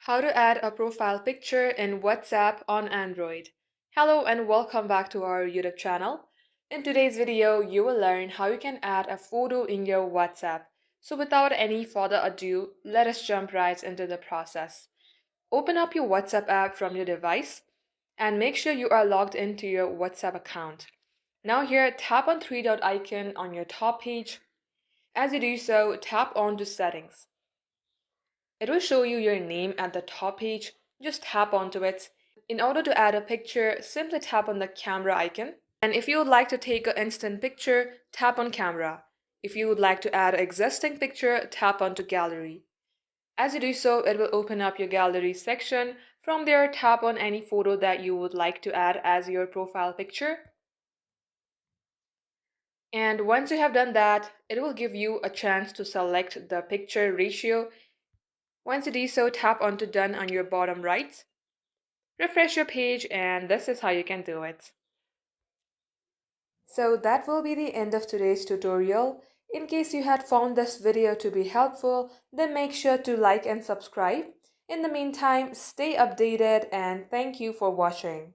How to add a profile picture in WhatsApp on Android. Hello and welcome back to our YouTube channel. In today's video, you will learn how you can add a photo in your WhatsApp. So without any further ado, let us jump right into the process. Open up your WhatsApp app from your device and make sure you are logged into your WhatsApp account. Now here, tap on three dot icon on your top page. As you do so, tap on to settings. It will show you your name at the top page. Just tap onto it. In order to add a picture, simply tap on the camera icon. And if you would like to take an instant picture, tap on camera. If you would like to add an existing picture, tap onto gallery. As you do so, it will open up your gallery section. From there, tap on any photo that you would like to add as your profile picture. And once you have done that, it will give you a chance to select the picture ratio. Once you do so, tap onto done on your bottom right. Refresh your page and this is how you can do it. So that will be the end of today's tutorial. In case you had found this video to be helpful, then make sure to like and subscribe. In the meantime, stay updated and thank you for watching.